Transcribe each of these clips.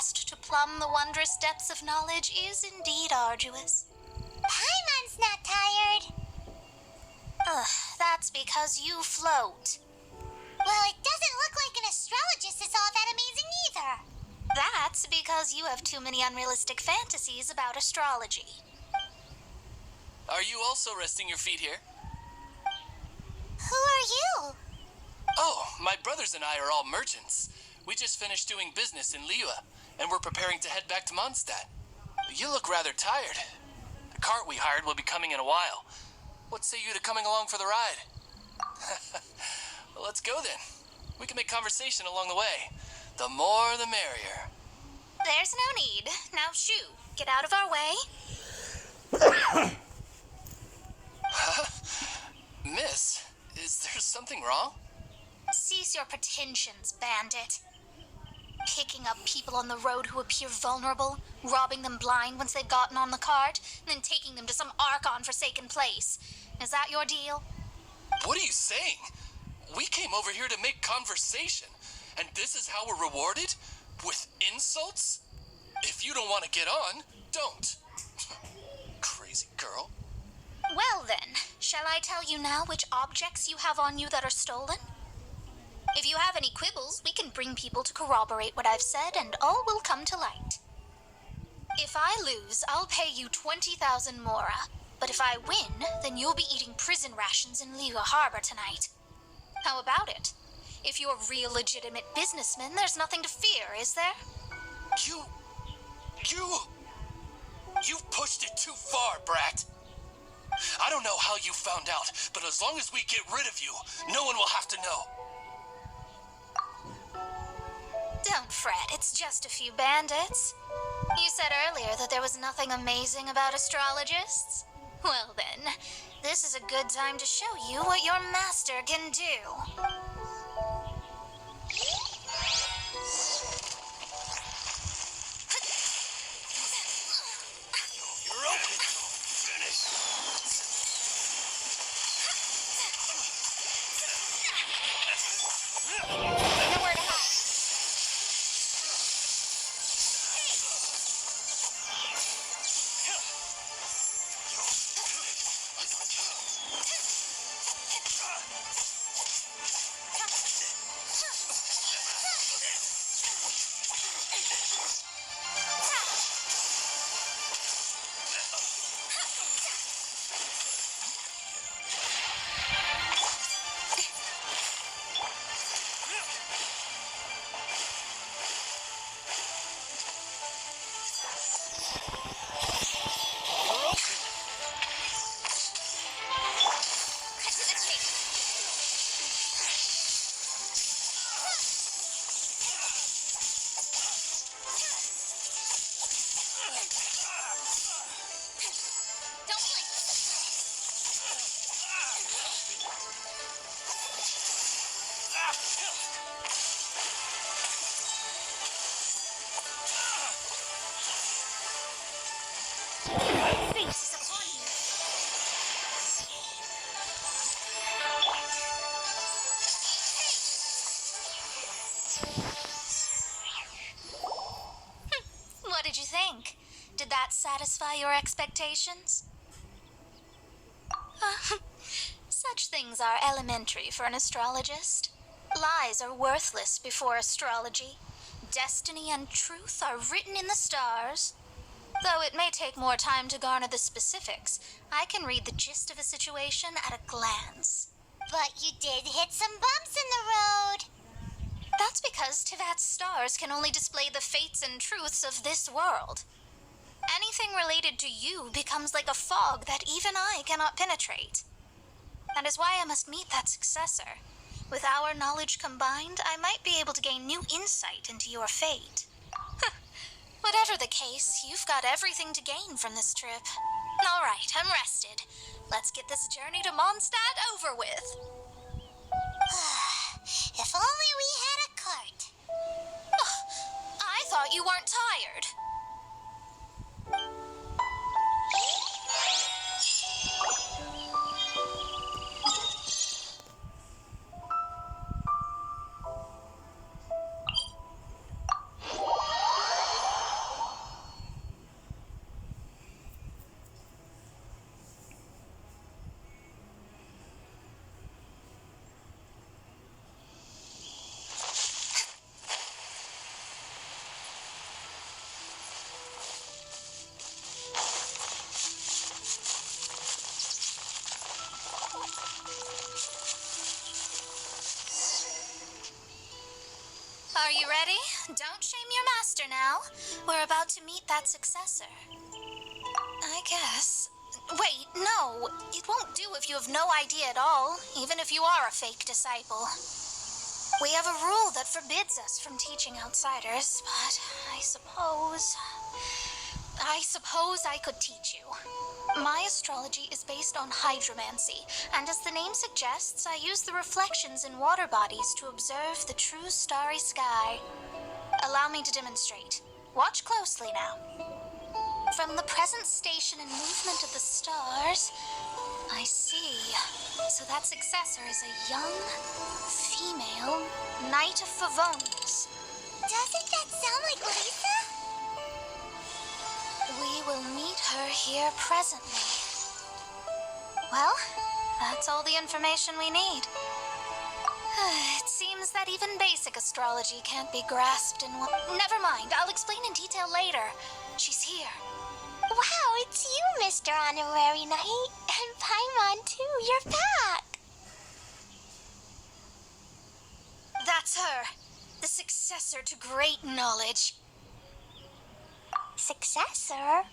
quest to plumb the wondrous depths of knowledge is indeed arduous. Paimon's not tired. Ugh, that's because you float. Well, it doesn't look like an astrologist is all that amazing either. That's because you have too many unrealistic fantasies about astrology. Are you also resting your feet here? Who are you? Oh, my brothers and I are all merchants. We just finished doing business in Liyue, and we're preparing to head back to Mondstadt. You look rather tired. The cart we hired will be coming in a while. What say you to coming along for the ride? Well, let's go then. We can make conversation along the way. The more the merrier. There's no need. Now shoo, get out of our way. Miss, is there something wrong? Cease your pretensions, bandit. Picking up people on the road who appear vulnerable, robbing them blind once they've gotten on the cart, and then taking them to some Archon-forsaken place. Is that your deal? What are you saying? We came over here to make conversation, and this is how we're rewarded? With insults? If you don't want to get on, don't. Crazy girl. Well then, shall I tell you now which objects you have on you that are stolen? If you have any quibbles, we can bring people to corroborate what I've said, and all will come to light. If I lose, I'll pay you 20,000 mora. But if I win, then you'll be eating prison rations in Liyue Harbor tonight. How about it? If you're real legitimate businessmen, there's nothing to fear, is there? You've pushed it too far, brat. I don't know how you found out, but as long as we get rid of you, no one will have to know. Don't fret, it's just a few bandits. You said earlier that there was nothing amazing about astrologists. Well then, this is a good time to show you what your master can do. You're open. Finish. Nowhere to hide. What did you think? Did that satisfy your expectations? Such things are elementary for an astrologist. Lies are worthless before astrology. Destiny and truth are written in the stars. Though it may take more time to garner the specifics, I can read the gist of a situation at a glance. But you did hit some bumps in the road. That's because Teyvat's stars can only display the fates and truths of this world. Anything related to you becomes like a fog that even I cannot penetrate. That is why I must meet that successor. With our knowledge combined, I might be able to gain new insight into your fate. Whatever the case, you've got everything to gain from this trip. All right, I'm rested. Let's get this journey to Mondstadt over with. If only we had a cart. I thought you weren't tired. master now. We're about to meet that successor. I guess. Wait, no. It won't do if you have no idea at all, even if you are a fake disciple. We have a rule that forbids us from teaching outsiders, but I suppose I could teach you. My astrology is based on hydromancy, and as the name suggests, I use the reflections in water bodies to observe the true starry sky. Allow me to demonstrate. Watch closely now. From the present station and movement of the stars, I see. So that successor is a young, female Knight of Favonius. Doesn't that sound like Lisa? We will meet her here presently. Well, that's all the information we need. It seems that even basic astrology can't be grasped in one... Never mind, I'll explain in detail later. She's here. Wow, it's you, Mr. Honorary Knight. And Paimon, too. You're back. That's her. The successor to great knowledge. Successor?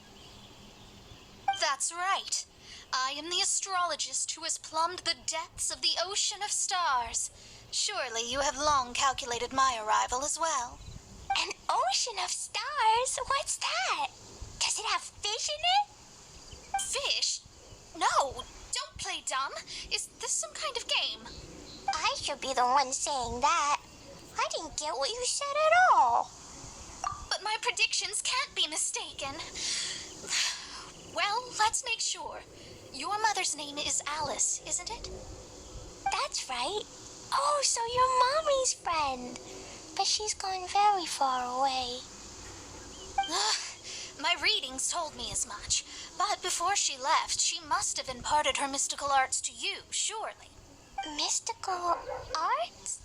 That's right. I am the astrologist who has plumbed the depths of the ocean of stars. Surely you have long calculated my arrival as well. An ocean of stars? What's that? Does it have fish in it? Fish? No, don't play dumb. Is this some kind of game? I should be the one saying that. I didn't get what you said at all. But my predictions can't be mistaken. Well, let's make sure. Your mother's name is Alice, isn't it? That's right. Oh, so you're Mommy's friend. But she's gone very far away. My readings told me as much. But before she left, she must have imparted her mystical arts to you, surely. Mystical arts?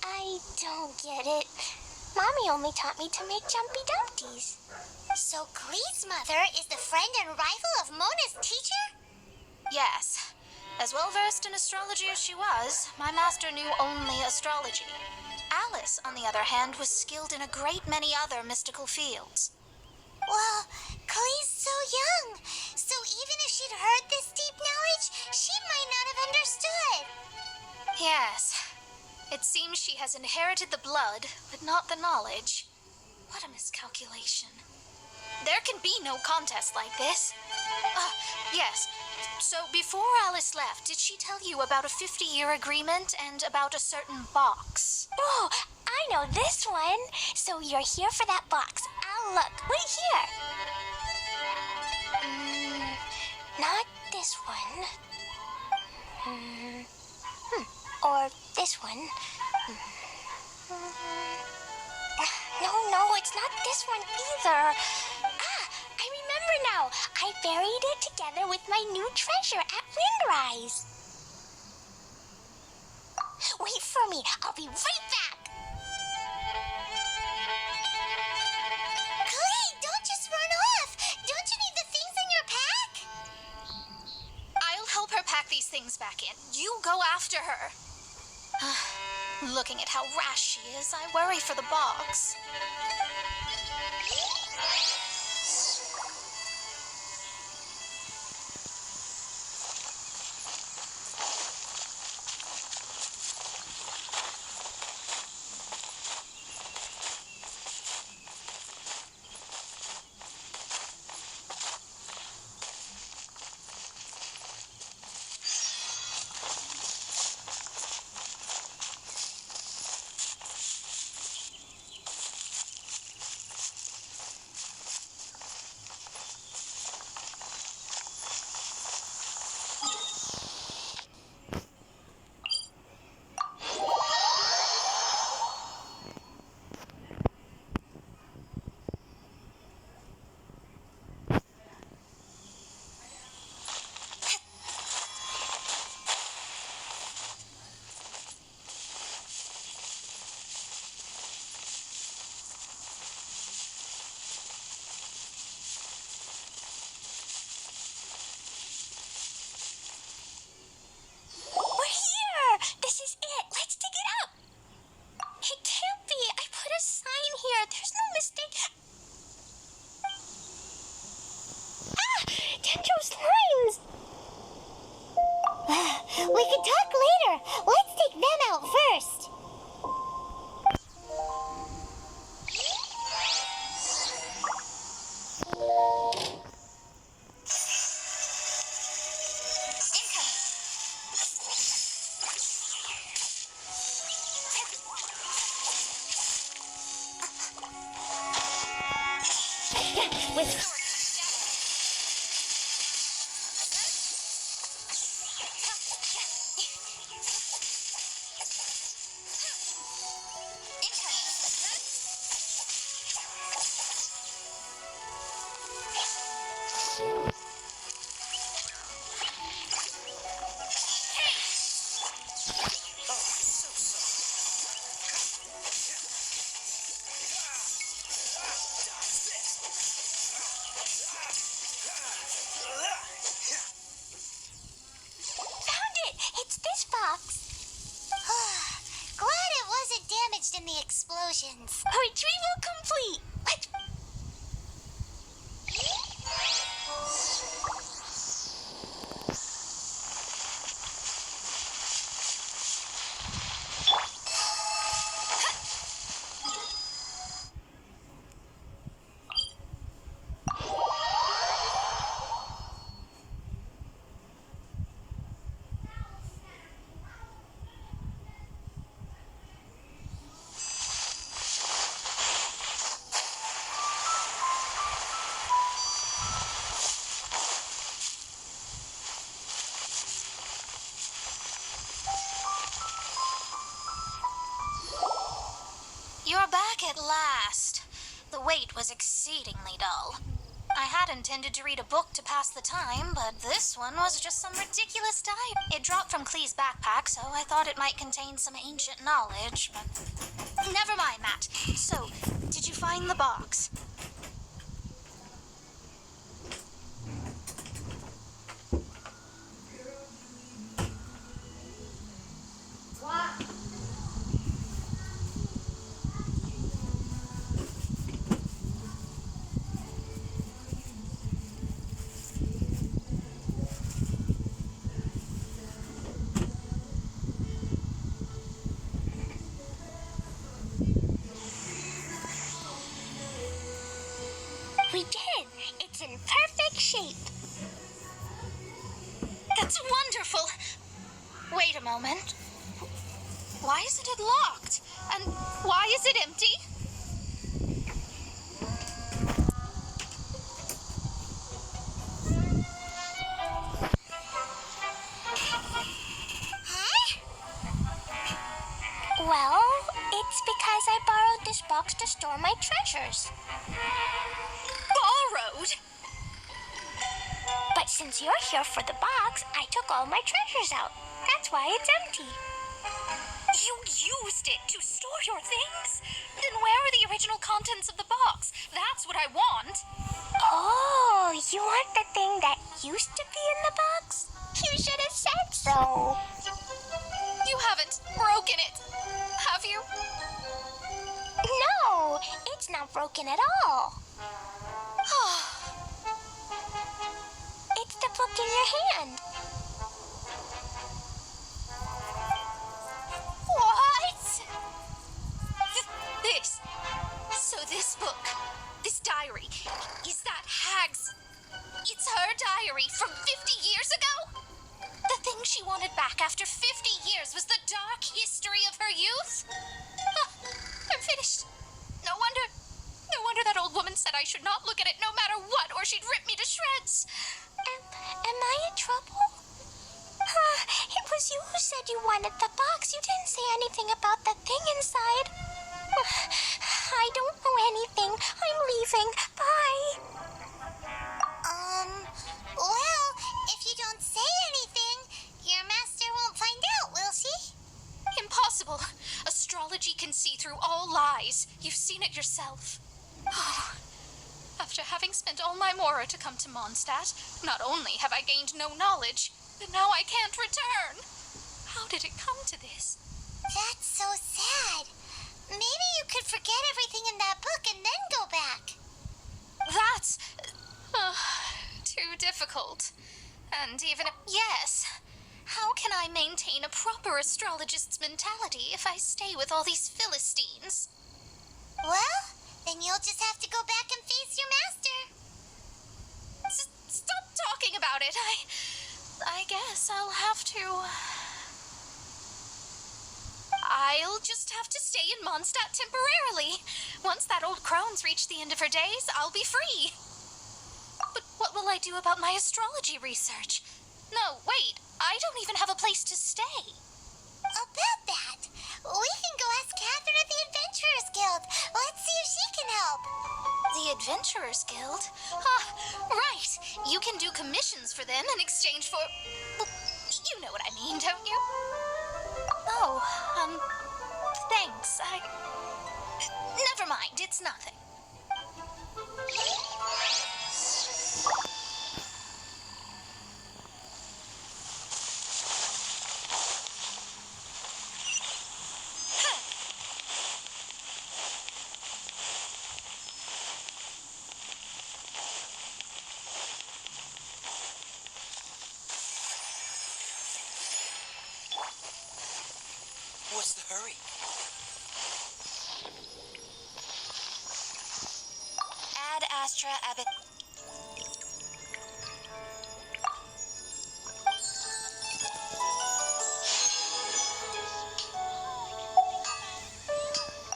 I don't get it. Mommy only taught me to make Jumpy Dumpties. So Glee's mother is the friend and rival of Mona's teacher? Yes. As well versed in astrology as she was, my master knew only astrology. Alice, on the other hand, was skilled in a great many other mystical fields. Well, Glee's so young, so even if she'd heard this deep knowledge, she might not have understood. Yes. It seems she has inherited the blood, but not the knowledge. What a miscalculation. There can be no contest like this. Yes. So before Alice left, did she tell you about a 50-year agreement and about a certain box? Oh, I know this one. So you're here for that box. I'll look. Wait here. Not this one. Or this one. No, it's not this one either. I remember now. I buried it together with my new treasure at Windrise. Wait for me. I'll be right back. Glee, don't just run off. Don't you need the things in your pack? I'll help her pack these things back in. You go after her. Looking at how rash she is, I worry for the box. with Glad it wasn't damaged in the explosions. Retrieval complete. You're back at last. The wait was exceedingly dull. I had intended to read a book to pass the time, but this one was just some ridiculous diary. It dropped from Clee's backpack, so I thought it might contain some ancient knowledge, but never mind that. So, did you find the box? We did. It's in perfect shape. That's wonderful! Wait a moment. Why isn't it locked? And why is it empty? Well, it's because I borrowed this box to store my treasures. Borrowed? But since you're here for the box, I took all my treasures out. That's why it's empty. You used it to store your things? Then where are the original contents of the box? That's what I want. Oh, you want the thing that used to be in the box? You should have said so. You haven't broken it, have you? No, it's not broken at all. It's the book in your hand. What? This. So this book, this diary, is that Hag's? It's her diary from 50 years ago? The thing she wanted back after 50 years was the dark history of her youth? I'm finished. No wonder that old woman said I should not look at it no matter what, or she'd rip me to shreds. Am I in trouble? It was you who said you wanted the box. You didn't say anything about the thing inside. I don't know anything. I'm leaving. Bye. Well, if you don't say anything, your master won't find out, will she? Impossible. Astrology can see through all lies. You've seen it yourself. After having spent all my mora to come to Mondstadt, not only have I gained no knowledge, but now I can't return. How did it come to this? That's so sad. Maybe you could forget everything in that book and then go back. That's too difficult. And even if yes, how can I maintain a proper astrologist's mentality if I stay with all these Philistines? Well, then you'll just have to go back and face your master. Stop talking about it. I guess I'll have to. I'll just have to stay in Mondstadt temporarily. Once that old crone's reached the end of her days, I'll be free. what will I do about my astrology research? No, wait, I don't even have a place to stay. About that, we can go ask Catherine at the Adventurers Guild. Let's see if she can help. The Adventurers Guild? Ah, right. You can do commissions for them in exchange for... Well, you know what I mean, don't you? Oh, thanks. Never mind, it's nothing. What's the hurry? Ad Astra Abbott.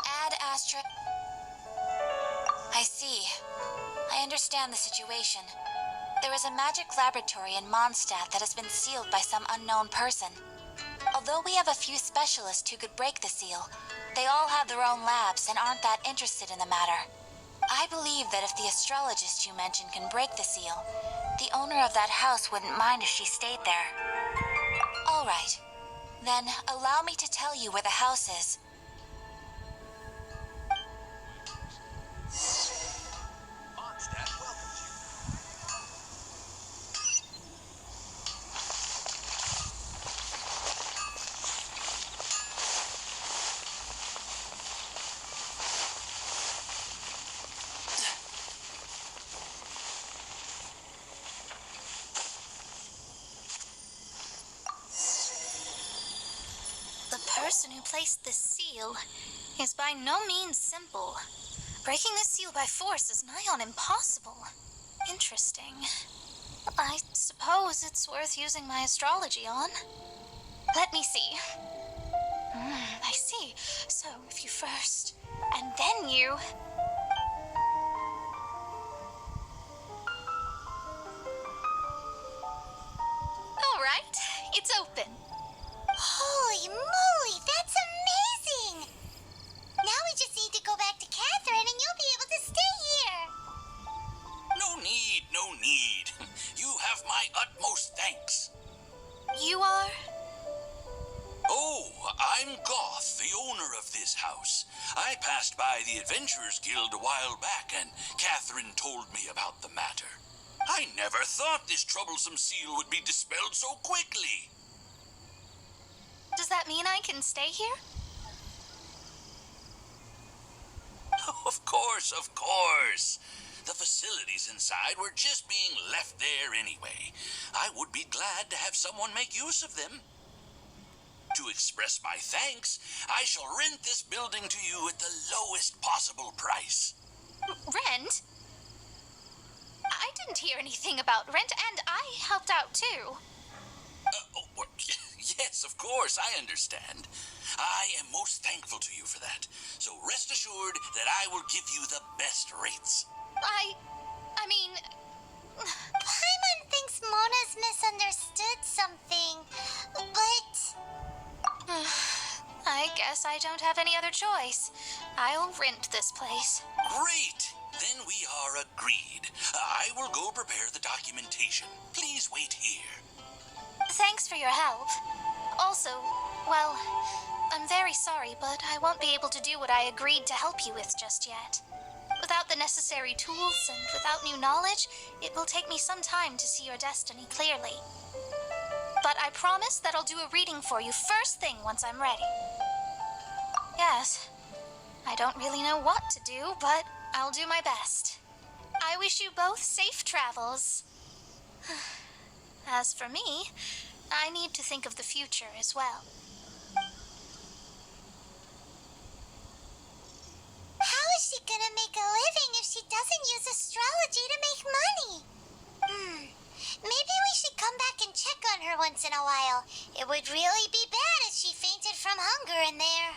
Ad Astra. I see. I understand the situation. There is a magic laboratory in Mondstadt that has been sealed by some unknown person. Although we have a few specialists who could break the seal, they all have their own labs and aren't that interested in the matter. I believe that if the astrologist you mentioned can break the seal, the owner of that house wouldn't mind if she stayed there. All right. Then allow me to tell you where the house is. Mondstadt welcomes you. The person who placed this seal is by no means simple. Breaking this seal by force is nigh on impossible. Interesting. I suppose it's worth using my astrology on. Let me see. I see. So if you first, and then you... All right, it's open. Holy moly, that's amazing! Now we just need to go back to Catherine and you'll be able to stay here. No need, no need. You have my utmost thanks. You are? Oh, I'm Goth, the owner of this house. I passed by the Adventurers Guild a while back, and Catherine told me about the matter. I never thought this troublesome seal would be dispelled so quickly. Does that mean I can stay here? Of course, of course. The facilities inside were just being left there anyway. I would be glad to have someone make use of them. To express my thanks, I shall rent this building to you at the lowest possible price. Rent? I didn't hear anything about rent, and I helped out too. Yes, of course, I understand. I am most thankful to you for that. So rest assured that I will give you the best rates. I mean... Paimon thinks Mona's misunderstood something, but... I guess I don't have any other choice. I'll rent this place. Great! Then we are agreed. I will go prepare the documentation. Please wait here. Thanks for your help. Also, well, I'm very sorry, but I won't be able to do what I agreed to help you with just yet. Without the necessary tools and without new knowledge, it will take me some time to see your destiny clearly. But I promise that I'll do a reading for you first thing once I'm ready. Yes, I don't really know what to do, but I'll do my best. I wish you both safe travels. As for me, I need to think of the future as well. How is she gonna make a living if she doesn't use astrology to make money? Maybe we should come back and check on her once in a while. It would really be bad if she fainted from hunger in there.